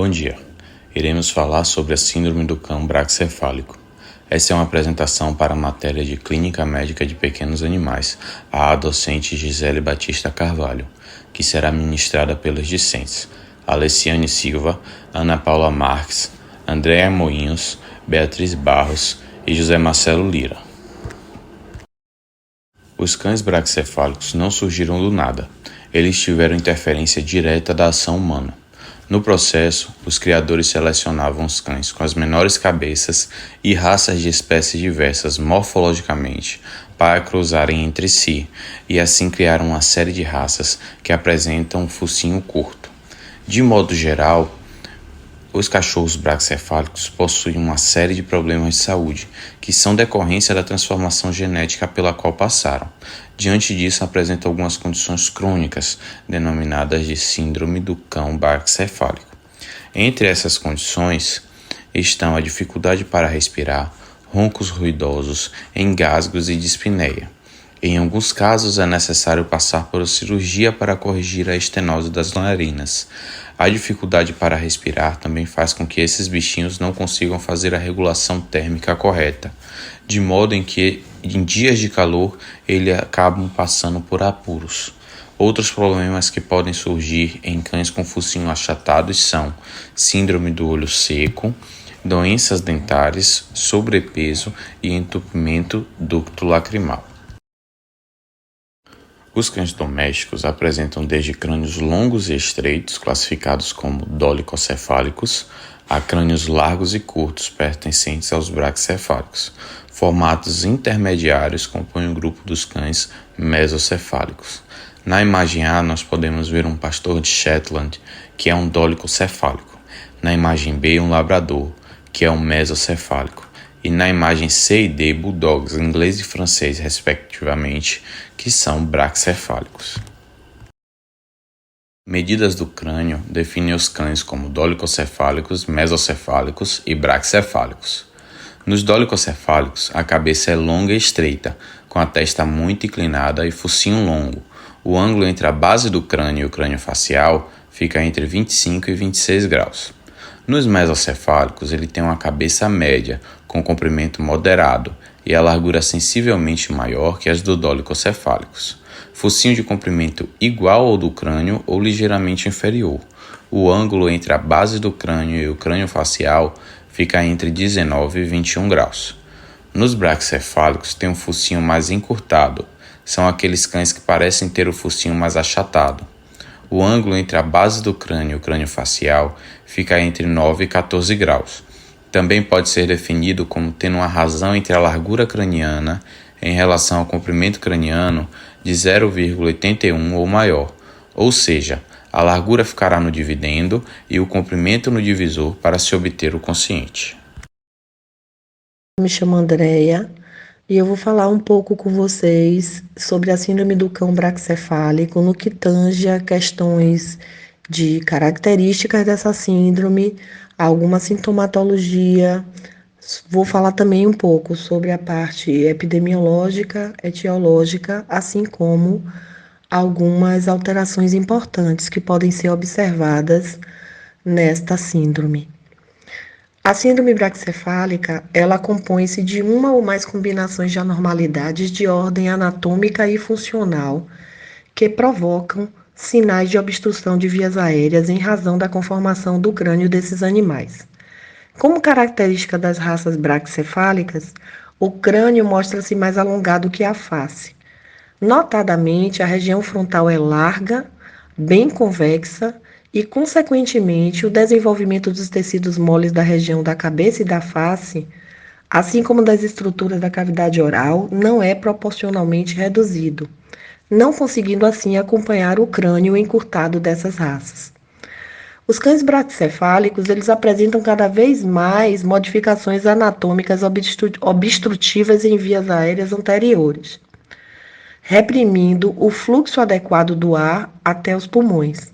Bom dia. Iremos falar sobre a Síndrome do Cão Braquicefálico. Essa é uma apresentação para a matéria de Clínica Médica de Pequenos Animais, a docente Gisele Batista Carvalho, que será ministrada pelos discentes Alessiane Silva, Ana Paula Marques, Andréa Moinhos, Beatriz Barros e José Marcelo Lira. Os cães braquicefálicos não surgiram do nada. Eles tiveram interferência direta da ação humana. No processo, os criadores selecionavam os cães com as menores cabeças e raças de espécies diversas morfologicamente para cruzarem entre si, e assim criaram uma série de raças que apresentam um focinho curto. De modo geral, os cachorros braquicefálicos possuem uma série de problemas de saúde, que são decorrência da transformação genética pela qual passaram. Diante disso, apresentam algumas condições crônicas, denominadas de Síndrome do Cão Braquicefálico. Entre essas condições estão a dificuldade para respirar, roncos ruidosos, engasgos e dispneia. Em alguns casos, é necessário passar por cirurgia para corrigir a estenose das narinas. A dificuldade para respirar também faz com que esses bichinhos não consigam fazer a regulação térmica correta, de modo em que, em dias de calor, eles acabam passando por apuros. Outros problemas que podem surgir em cães com focinho achatado são síndrome do olho seco, doenças dentárias, sobrepeso e entupimento ducto lacrimal. Os cães domésticos apresentam desde crânios longos e estreitos, classificados como dolicocefálicos, a crânios largos e curtos, pertencentes aos braquicefálicos. Formatos intermediários compõem o grupo dos cães mesocefálicos. Na imagem A, nós podemos ver um pastor de Shetland, que é um dolicocefálico. Na imagem B, um labrador, que é um mesocefálico. E na imagem C e D, bulldogs inglês e francês, respectivamente, que são braquicefálicos. Medidas do crânio definem os cães como dolicocefálicos, mesocefálicos e braquicefálicos. Nos dolicocefálicos, a cabeça é longa e estreita, com a testa muito inclinada e focinho longo. O ângulo entre a base do crânio e o crânio facial fica entre 25 e 26 graus. Nos mesocefálicos, ele tem uma cabeça média, com comprimento moderado, e a largura sensivelmente maior que as do dolicocefálicos. Focinho de comprimento igual ao do crânio ou ligeiramente inferior. O ângulo entre a base do crânio e o crânio facial fica entre 19 e 21 graus. Nos braquicefálicos, tem um focinho mais encurtado. São aqueles cães que parecem ter o focinho mais achatado. O ângulo entre a base do crânio e o crânio facial fica entre 9 e 14 graus. Também pode ser definido como tendo uma razão entre a largura craniana em relação ao comprimento craniano de 0,81 ou maior, ou seja, a largura ficará no dividendo e o comprimento no divisor para se obter o quociente. Me chamo Andréa e eu vou falar um pouco com vocês sobre a síndrome do cão braquicefálico no que tange a questões de características dessa síndrome, alguma sintomatologia. Vou falar também um pouco sobre a parte epidemiológica, etiológica, assim como algumas alterações importantes que podem ser observadas nesta síndrome. A síndrome braquicefálica, ela compõe-se de uma ou mais combinações de anormalidades de ordem anatômica e funcional que provocam sinais de obstrução de vias aéreas em razão da conformação do crânio desses animais. Como característica das raças braquicefálicas, o crânio mostra-se mais alongado que a face. Notadamente, a região frontal é larga, bem convexa e, consequentemente, o desenvolvimento dos tecidos moles da região da cabeça e da face, assim como das estruturas da cavidade oral, não é proporcionalmente reduzido, não conseguindo assim acompanhar o crânio encurtado dessas raças. Os cães braquicefálicos, eles apresentam cada vez mais modificações anatômicas obstrutivas em vias aéreas anteriores, reprimindo o fluxo adequado do ar até os pulmões,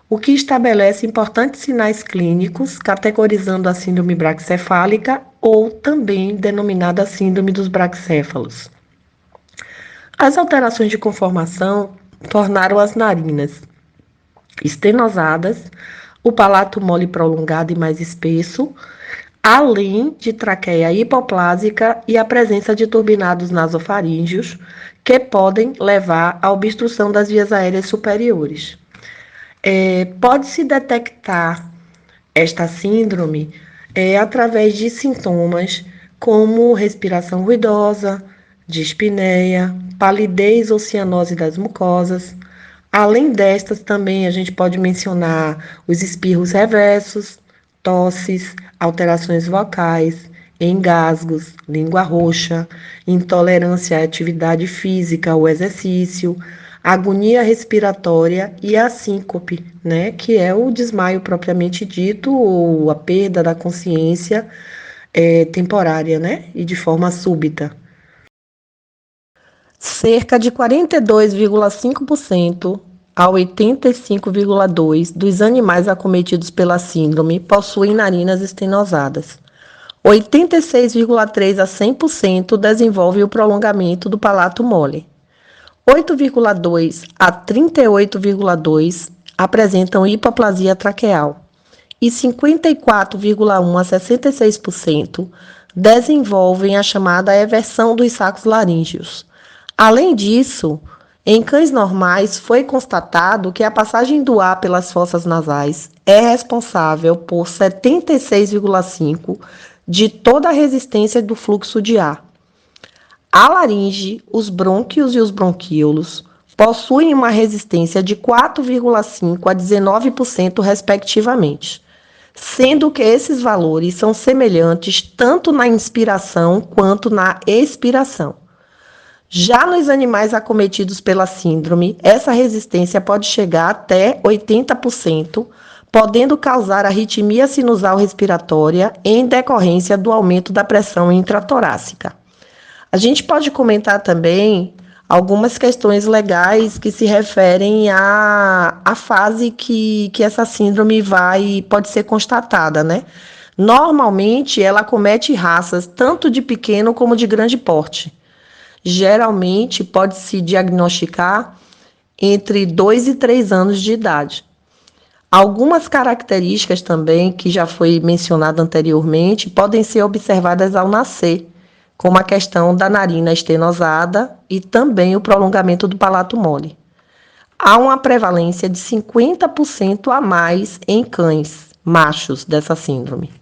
o que estabelece importantes sinais clínicos, categorizando a síndrome braquicefálica ou também denominada síndrome dos braquicéfalos. As alterações de conformação tornaram as narinas estenosadas o palato mole prolongado e mais espesso, além de traqueia hipoplásica e a presença de turbinados nasofaríngeos, que podem levar à obstrução das vias aéreas superiores. Pode-se detectar esta síndrome através de sintomas como respiração ruidosa, dispneia, palidez ou cianose das mucosas. Além destas, também a gente pode mencionar os espirros reversos, tosses, alterações vocais, engasgos, língua roxa, intolerância à atividade física ou exercício, agonia respiratória e a síncope, né, que é o desmaio propriamente dito ou a perda da consciência temporária, né, e de forma súbita. Cerca de 42,5% a 85,2% dos animais acometidos pela síndrome possuem narinas estenosadas. 86,3% a 100% desenvolve o prolongamento do palato mole. 8,2% a 38,2% apresentam hipoplasia traqueal. E 54,1% a 66% desenvolvem a chamada eversão dos sacos laríngeos. Além disso, em cães normais foi constatado que a passagem do ar pelas fossas nasais é responsável por 76,5% de toda a resistência do fluxo de ar. A laringe, os brônquios e os bronquíolos possuem uma resistência de 4,5% a 19%, respectivamente, sendo que esses valores são semelhantes tanto na inspiração quanto na expiração. Já nos animais acometidos pela síndrome, essa resistência pode chegar até 80%, podendo causar arritmia sinusal respiratória em decorrência do aumento da pressão intratorácica. A gente pode comentar também algumas questões legais que se referem à fase que essa síndrome pode ser constatada, né? Normalmente, ela acomete raças tanto de pequeno como de grande porte. Geralmente, pode-se diagnosticar entre 2 e 3 anos de idade. Algumas características também, que já foi mencionado anteriormente, podem ser observadas ao nascer, como a questão da narina estenosada e também o prolongamento do palato mole. Há uma prevalência de 50% a mais em cães machos dessa síndrome.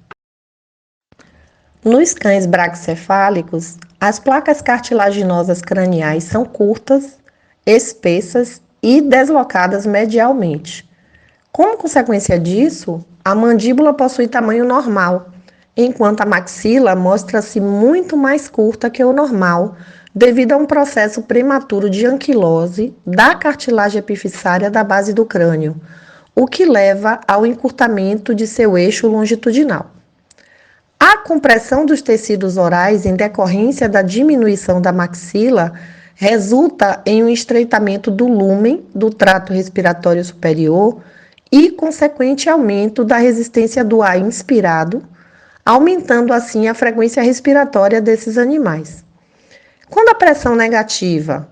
Nos cães braquicefálicos, as placas cartilaginosas craniais são curtas, espessas e deslocadas medialmente. Como consequência disso, a mandíbula possui tamanho normal, enquanto a maxila mostra-se muito mais curta que o normal, devido a um processo prematuro de anquilose da cartilagem epifissária da base do crânio, o que leva ao encurtamento de seu eixo longitudinal. A compressão dos tecidos orais em decorrência da diminuição da maxila resulta em um estreitamento do lúmen do trato respiratório superior e consequente aumento da resistência do ar inspirado, aumentando assim a frequência respiratória desses animais. Quando a pressão negativa,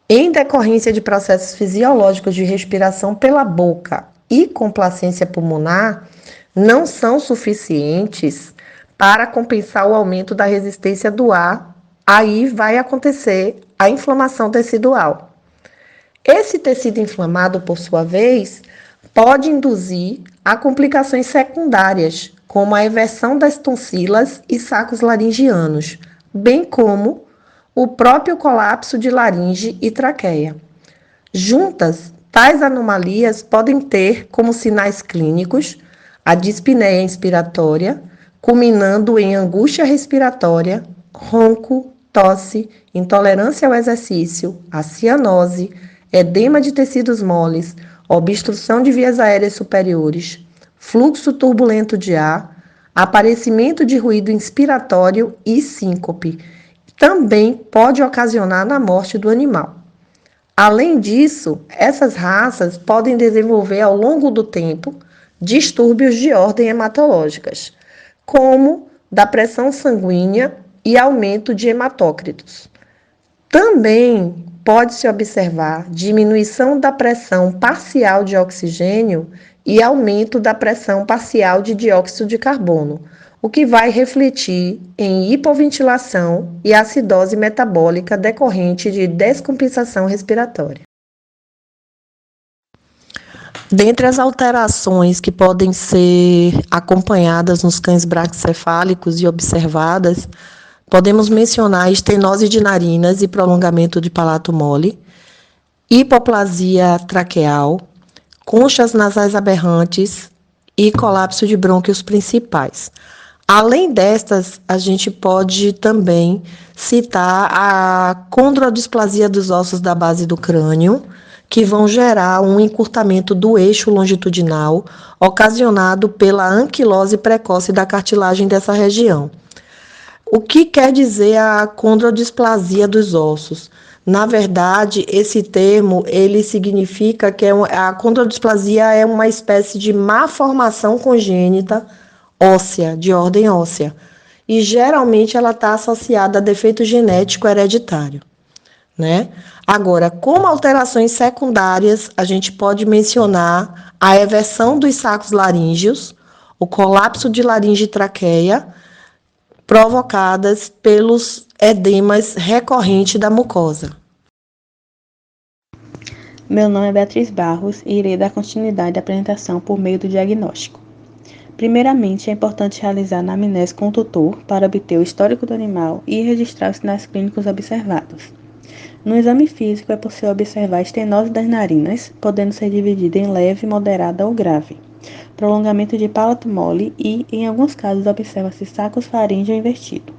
em decorrência de processos fisiológicos de respiração pela boca e complacência pulmonar, não são suficientes para compensar o aumento da resistência do ar, aí vai acontecer a inflamação tecidual. Esse tecido inflamado, por sua vez, pode induzir a complicações secundárias, como a eversão das tonsilas e sacos laringianos, bem como o próprio colapso de laringe e traqueia. Juntas, tais anomalias podem ter como sinais clínicos a dispneia inspiratória, culminando em angústia respiratória, ronco, tosse, intolerância ao exercício, a cianose, edema de tecidos moles, obstrução de vias aéreas superiores, fluxo turbulento de ar, aparecimento de ruído inspiratório e síncope. Também pode ocasionar na morte do animal. Além disso, essas raças podem desenvolver ao longo do tempo distúrbios de ordem hematológicas, como da pressão sanguínea e aumento de hematócritos. Também pode-se observar diminuição da pressão parcial de oxigênio e aumento da pressão parcial de dióxido de carbono, o que vai refletir em hipoventilação e acidose metabólica decorrente de descompensação respiratória. Dentre as alterações que podem ser acompanhadas nos cães braquicefálicos e observadas, podemos mencionar estenose de narinas e prolongamento de palato mole, hipoplasia traqueal, conchas nasais aberrantes e colapso de brônquios principais. Além destas, a gente pode também citar a condrodisplasia dos ossos da base do crânio, que vão gerar um encurtamento do eixo longitudinal, ocasionado pela anquilose precoce da cartilagem dessa região. O que quer dizer a condrodisplasia dos ossos? Na verdade, esse termo ele significa que a condrodisplasia é uma espécie de má formação congênita óssea, de ordem óssea, e geralmente ela está associada a defeito genético hereditário, né? Agora, como alterações secundárias, a gente pode mencionar a eversão dos sacos laríngeos, o colapso de laringe e traqueia, provocadas pelos edemas recorrentes da mucosa. Meu nome é Beatriz Barros e irei dar continuidade à apresentação por meio do diagnóstico. Primeiramente, é importante realizar a anamnese com o tutor para obter o histórico do animal e registrar os sinais clínicos observados. No exame físico, é possível observar a estenose das narinas, podendo ser dividida em leve, moderada ou grave, prolongamento de palato mole e, em alguns casos, observa-se sacos faríngeo invertido.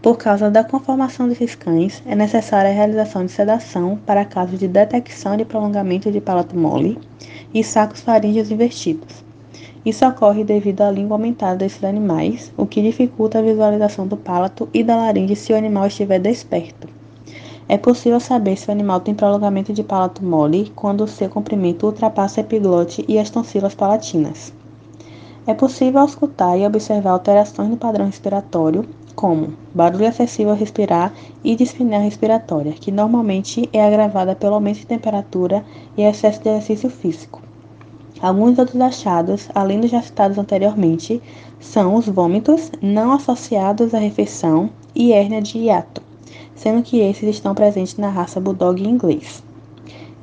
Por causa da conformação desses cães, é necessária a realização de sedação para casos de detecção de prolongamento de palato mole e sacos faríngeos invertidos. Isso ocorre devido à língua aumentada desses animais, o que dificulta a visualização do palato e da laringe se o animal estiver desperto. É possível saber se o animal tem prolongamento de palato mole quando o seu comprimento ultrapassa a epiglote e as tonsilas palatinas. É possível auscultar e observar alterações no padrão respiratório, como barulho excessivo ao respirar e dispneia respiratória, que normalmente é agravada pelo aumento de temperatura e excesso de exercício físico. Alguns outros achados, além dos já citados anteriormente, são os vômitos não associados à refeição e hérnia de hiato, sendo que esses estão presentes na raça Bulldog inglês.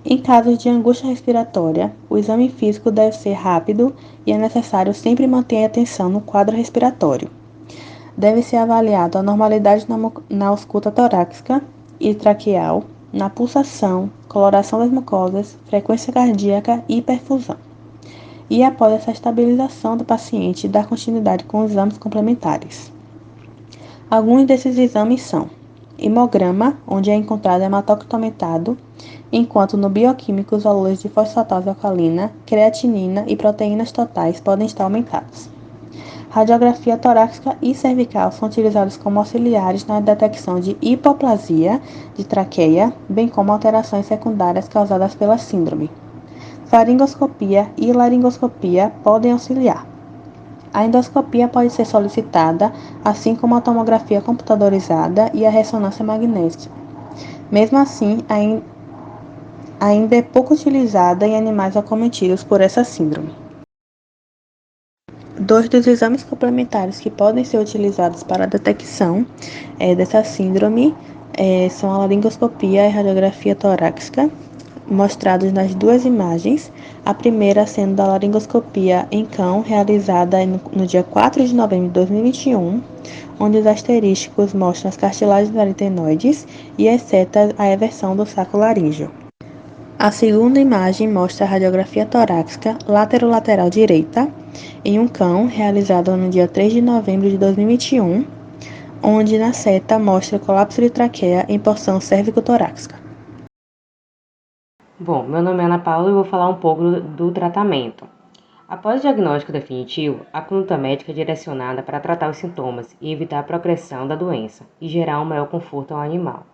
Em casos de angústia respiratória, o exame físico deve ser rápido e é necessário sempre manter a atenção no quadro respiratório. Deve ser avaliado a normalidade na ausculta torácica e traqueal, na pulsação, coloração das mucosas, frequência cardíaca e perfusão. E após essa estabilização do paciente, dar continuidade com exames complementares. Alguns desses exames são hemograma, onde é encontrado hematócrito aumentado, enquanto no bioquímico os valores de fosfatase alcalina, creatinina e proteínas totais podem estar aumentados. Radiografia torácica e cervical são utilizados como auxiliares na detecção de hipoplasia de traqueia, bem como alterações secundárias causadas pela síndrome. Faringoscopia e laringoscopia podem auxiliar. A endoscopia pode ser solicitada, assim como a tomografia computadorizada e a ressonância magnética. Mesmo assim, ainda é pouco utilizada em animais acometidos por essa síndrome. Dois dos exames complementares que podem ser utilizados para a detecção dessa síndrome são a laringoscopia e radiografia torácica, mostrados nas duas imagens, a primeira sendo da laringoscopia em cão, realizada no dia 4 de novembro de 2021, onde os asterísticos mostram as cartilagens aritenoides e as setas a eversão do saco laríngeo. A segunda imagem mostra a radiografia torácica laterolateral direita, em um cão, realizada no dia 3 de novembro de 2021, onde na seta mostra colapso de traqueia em porção cérvico-torácica. Bom, meu nome é Ana Paula e vou falar um pouco do tratamento. Após o diagnóstico definitivo, a conduta médica é direcionada para tratar os sintomas e evitar a progressão da doença e gerar um maior conforto ao animal.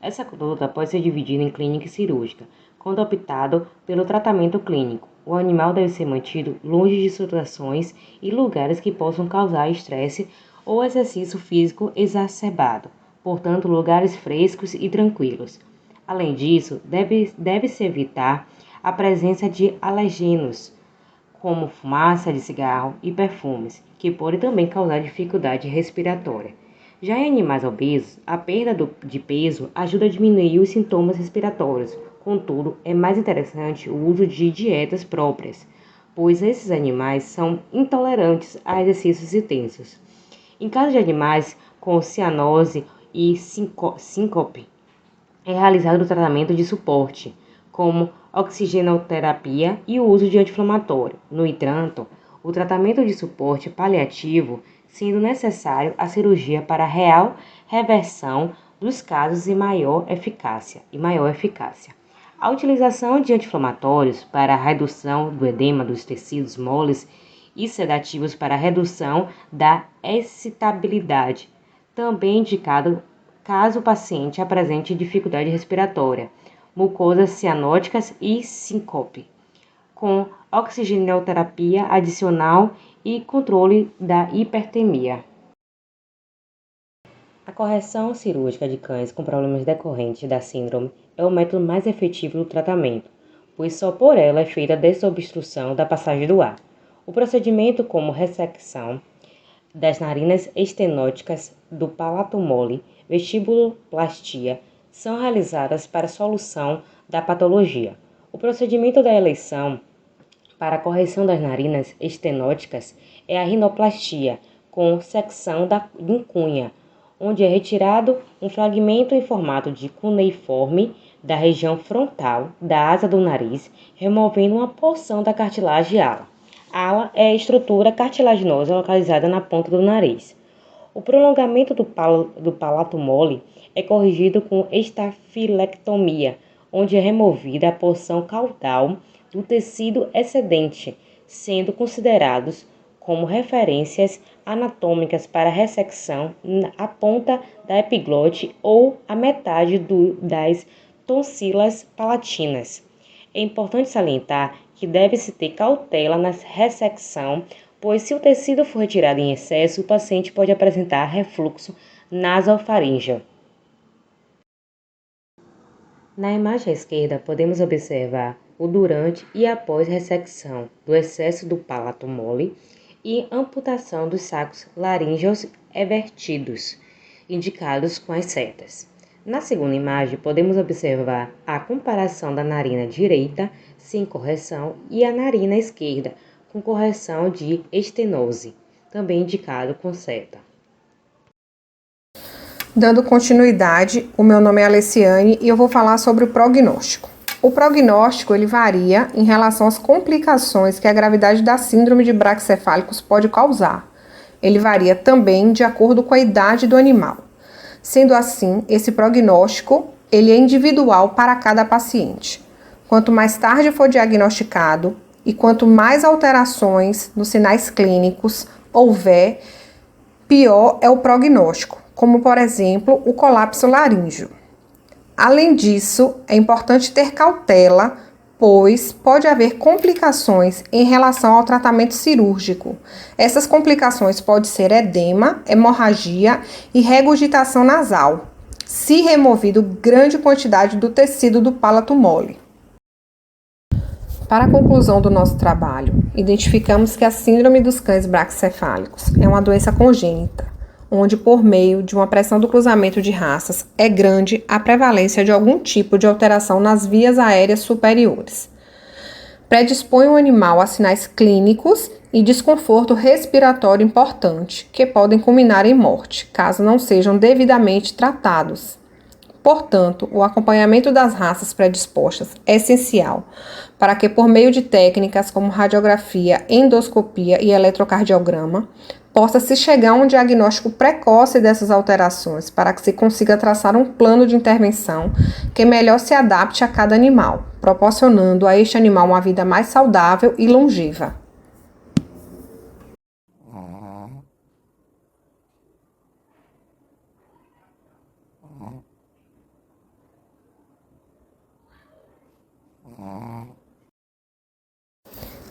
Essa conduta pode ser dividida em clínica e cirúrgica, quando optado pelo tratamento clínico. O animal deve ser mantido longe de situações e lugares que possam causar estresse ou exercício físico exacerbado, portanto, lugares frescos e tranquilos. Além disso, deve-se evitar a presença de alergenos, como fumaça de cigarro e perfumes, que podem também causar dificuldade respiratória. Já em animais obesos, a perda de peso ajuda a diminuir os sintomas respiratórios. Contudo, é mais interessante o uso de dietas próprias, pois esses animais são intolerantes a exercícios intensos. Em caso de animais com cianose e síncope, é realizado o tratamento de suporte, como oxigenoterapia e o uso de anti-inflamatório. No entanto, o tratamento de suporte paliativo, sendo necessário a cirurgia para a real reversão dos casos e maior eficácia. A utilização de anti-inflamatórios para a redução do edema dos tecidos moles e sedativos para a redução da excitabilidade, também indicado caso o paciente apresente dificuldade respiratória, mucosas cianóticas e síncope, com oxigenoterapia adicional e controle da hipertermia. A correção cirúrgica de cães com problemas decorrentes da síndrome é o método mais efetivo do tratamento, pois só por ela é feita a desobstrução da passagem do ar. O procedimento, como ressecção das narinas estenóticas, do palato mole, vestibuloplastia, são realizadas para a solução da patologia. O procedimento da eleição para a correção das narinas estenóticas é a rinoplastia, com secção da cunha, onde é retirado um fragmento em formato de cuneiforme da região frontal da asa do nariz, removendo uma porção da cartilagem ala. Ala é a estrutura cartilaginosa localizada na ponta do nariz. O prolongamento do palato mole é corrigido com estafilectomia, onde é removida a porção caudal do tecido excedente, sendo considerados como referências anatômicas para ressecção a ponta da epiglote ou a metade das tonsilas palatinas. É importante salientar que deve-se ter cautela na ressecção, pois se o tecido for retirado em excesso, o paciente pode apresentar refluxo nasofaríngeo. Na imagem à esquerda, podemos observar o durante e após ressecção do excesso do palato mole e amputação dos sacos laríngeos evertidos, indicados com as setas. Na segunda imagem, podemos observar a comparação da narina direita, sem correção, e a narina esquerda, com correção de estenose, também indicado com seta. Dando continuidade, o meu nome é Alessiane e eu vou falar sobre o prognóstico. O prognóstico ele varia em relação às complicações que a gravidade da síndrome de braquicefálicos pode causar. Ele varia também de acordo com a idade do animal. Sendo assim, esse prognóstico ele é individual para cada paciente. Quanto mais tarde for diagnosticado e quanto mais alterações nos sinais clínicos houver, pior é o prognóstico, como por exemplo o colapso laríngeo. Além disso, é importante ter cautela, pois pode haver complicações em relação ao tratamento cirúrgico. Essas complicações podem ser edema, hemorragia e regurgitação nasal, se removido grande quantidade do tecido do palato mole. Para a conclusão do nosso trabalho, identificamos que a síndrome dos cães braquicefálicos é uma doença congênita, onde por meio de uma pressão do cruzamento de raças é grande a prevalência de algum tipo de alteração nas vias aéreas superiores. Predispõe o animal a sinais clínicos e desconforto respiratório importante, que podem culminar em morte, caso não sejam devidamente tratados. Portanto, o acompanhamento das raças predispostas é essencial para que, por meio de técnicas como radiografia, endoscopia e eletrocardiograma, possa-se chegar a um diagnóstico precoce dessas alterações para que se consiga traçar um plano de intervenção que melhor se adapte a cada animal, proporcionando a este animal uma vida mais saudável e longeva.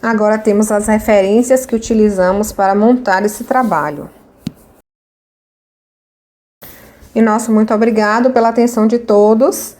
Agora temos as referências que utilizamos para montar esse trabalho. E nosso muito obrigado pela atenção de todos.